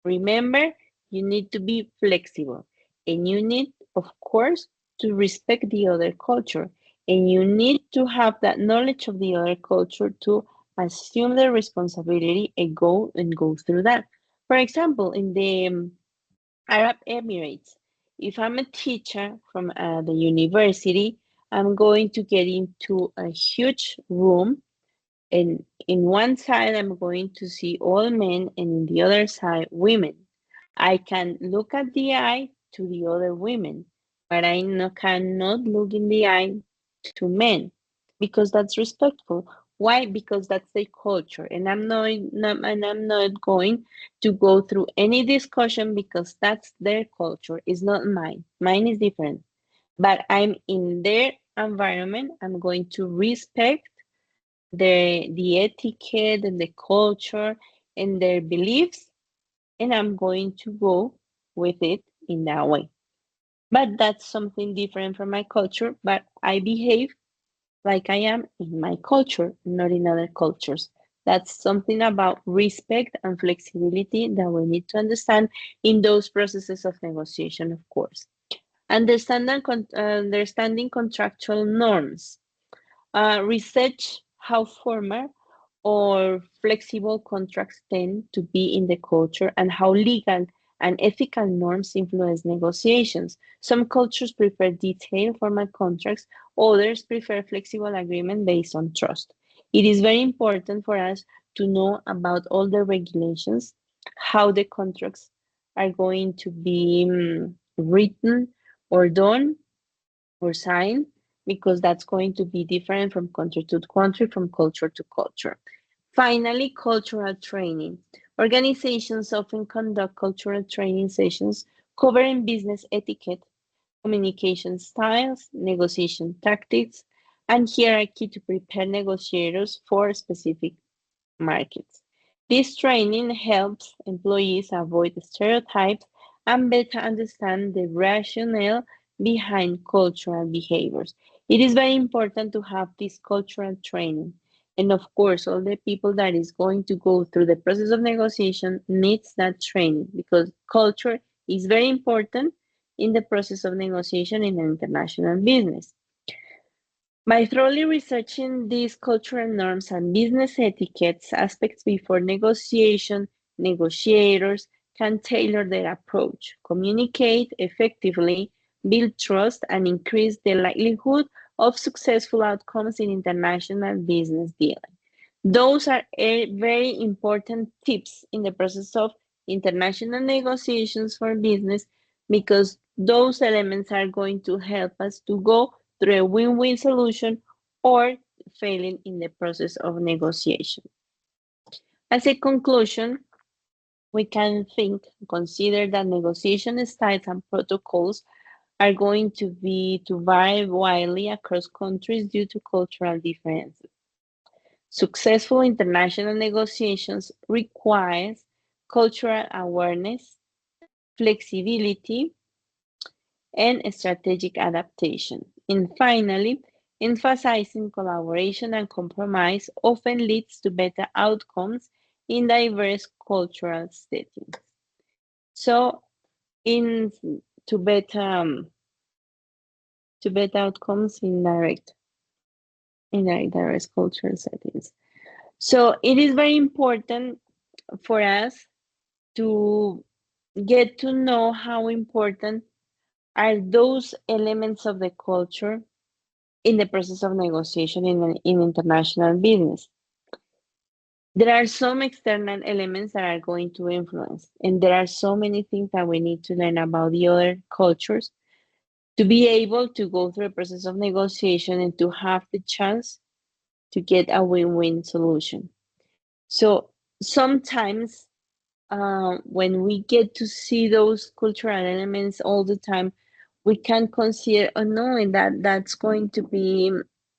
Remember, you need to be flexible and you need, of course, to respect the other culture. And you need to have that knowledge of the other culture to assume the responsibility and go through that. For example, in the Arab Emirates, if I'm a teacher from the university, I'm going to get into a huge room, and in one side, I'm going to see all men, and in the other side, women. I can look at the eye to the other women, but cannot look in the eye to men because that's respectful. Why? Because that's their culture, and I'm not going to go through any discussion because that's their culture. It's not mine. Mine is different. But I'm in their environment. I'm going to respect the etiquette and the culture and their beliefs, and I'm going to go with it in that way. But that's something different from my culture, but I behave like I am in my culture, not in other cultures. That's something about respect and flexibility that we need to understand in those processes of negotiation, of course. Understanding contractual norms. Research how formal or flexible contracts tend to be in the culture and how legal and ethical norms influence negotiations. Some cultures prefer detailed formal contracts, others prefer flexible agreement based on trust. It is very important for us to know about all the regulations, how the contracts are going to be written or done or signed, because that's going to be different from country to country, from culture to culture. Finally, cultural training. Organizations often conduct cultural training sessions covering business etiquette, communication styles, negotiation tactics, and hierarchy to prepare negotiators for specific markets. This training helps employees avoid stereotypes and better understand the rationale behind cultural behaviors. It is very important to have this cultural training. And of course, all the people that is going to go through the process of negotiation needs that training because culture is very important in the process of negotiation in international business. By thoroughly researching these cultural norms and business etiquettes aspects before negotiation, negotiators can tailor their approach, communicate effectively, build trust, and increase the likelihood of successful outcomes in international business dealing. Those are very important tips in the process of international negotiations for business because those elements are going to help us to go through a win-win solution or failing in the process of negotiation. As a conclusion, we can consider that negotiation styles and protocols are going to vary widely across countries due to cultural differences. Successful international negotiations requires cultural awareness, flexibility, and strategic adaptation. And finally, emphasizing collaboration and compromise often leads to better outcomes in diverse cultural settings. So, in to better outcomes in diverse cultural settings. So it is very important for us to get to know how important are those elements of the culture in the process of negotiation in international business. There are some external elements that are going to influence, and there are so many things that we need to learn about the other cultures to be able to go through a process of negotiation and to have the chance to get a win-win solution. So sometimes when we get to see those cultural elements all the time, we can consider, oh no, and that's going to be,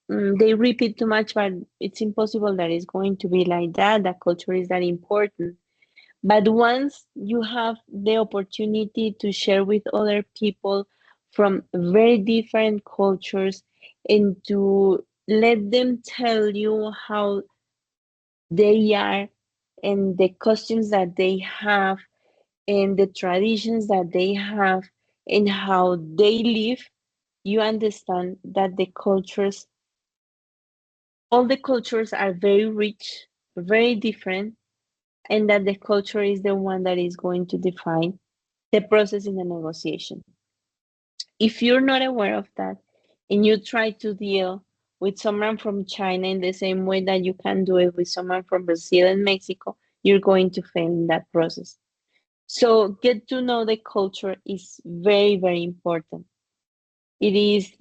they repeat too much, but it's impossible that it's going to be like that. That culture is that important. But once you have the opportunity to share with other people from very different cultures and to let them tell you how they are and the costumes that they have and the traditions that they have and how they live, you understand that all the cultures are very rich, very different, and that the culture is the one that is going to define the process in the negotiation. If you're not aware of that and you try to deal with someone from China in the same way that you can do it with someone from Brazil and Mexico, you're going to fail in that process. So get to know the culture is very, very important. It is,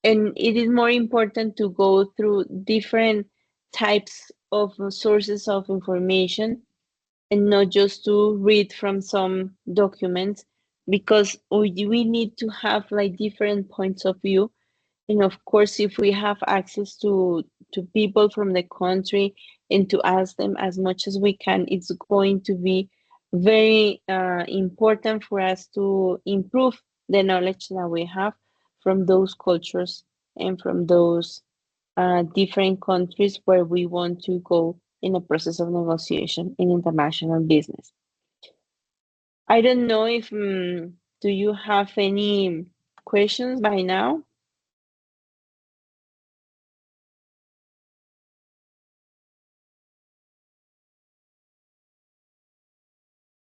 and it is more important to go through different types of sources of information and not just to read from some documents because we need to have like different points of view. And of course, if we have access to people from the country and to ask them as much as we can, it's going to be very important for us to improve the knowledge that we have from those cultures and from those different countries where we want to go in a process of negotiation in international business. I don't know if do you have any questions by now?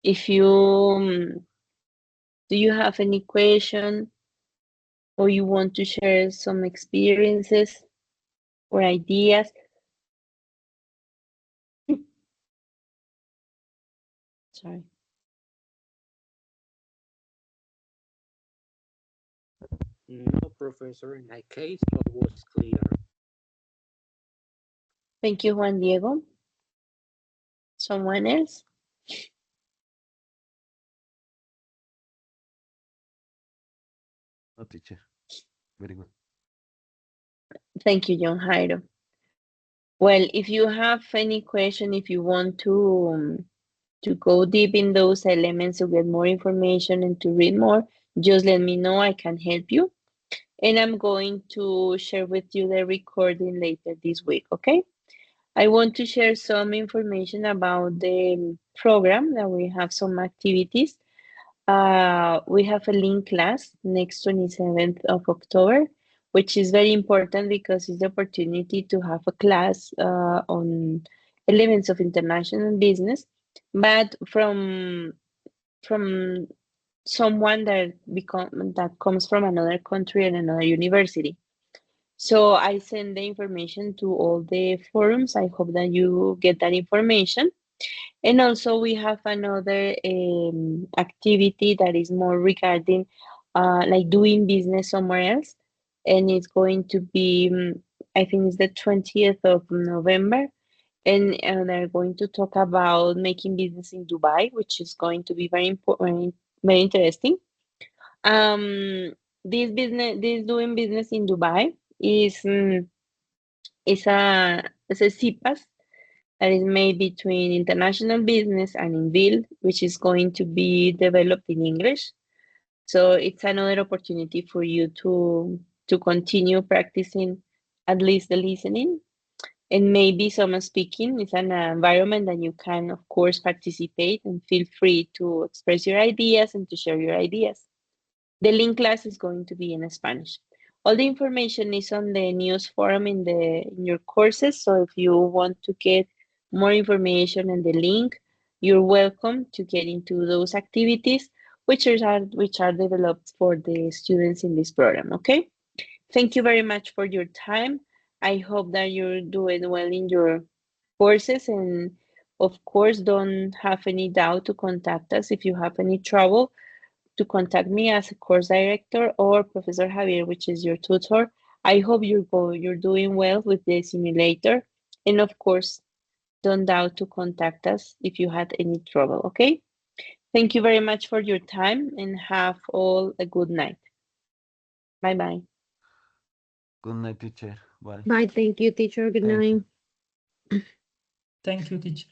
If you do you have any question or you want to share some experiences or ideas? Sorry. No, Professor, in my case, all was clear. Thank you, Juan Diego. Someone else? No, teacher. Very good. Thank you, John Jairo. Well, if you have any question, if you want to to go deep in those elements to get more information and to read more, just let me know. I can help you. And I'm going to share with you the recording later this week, okay? I want to share some information about the program that we have some activities. We have a link class next 27th of October, which is very important because it's the opportunity to have a class on elements of international business, but from someone that comes from another country and another university. So I send the information to all the forums. I hope that you get that information. And also we have another activity that is more regarding like doing business somewhere else. And it's going to be, I think it's the 20th of November. And they're going to talk about making business in Dubai, which is going to be very important, very interesting. Um, this doing business in Dubai is a CPAS that is made between international business and Inbuild, which is going to be developed in English. So it's another opportunity for you to continue practicing at least the listening and maybe some speaking. It's an environment that you can, of course, participate and feel free to express your ideas and to share your ideas. The link class is going to be in Spanish. All the information is on the news forum in your courses. So if you want to get more information and the link, you're welcome to get into those activities, which are developed for the students in this program. Okay. Thank you very much for your time. I hope that you're doing well in your courses, and of course, don't have any doubt to contact us if you have any trouble, to contact me as a course director or Professor Javier, which is your tutor. I hope you're doing well with the simulator. And of course, don't doubt to contact us if you had any trouble, okay? Thank you very much for your time and have all a good night. Bye bye. Good night, teacher. Bye. Bye. Thank you, teacher. Good Thank you. night. Thank you, teacher.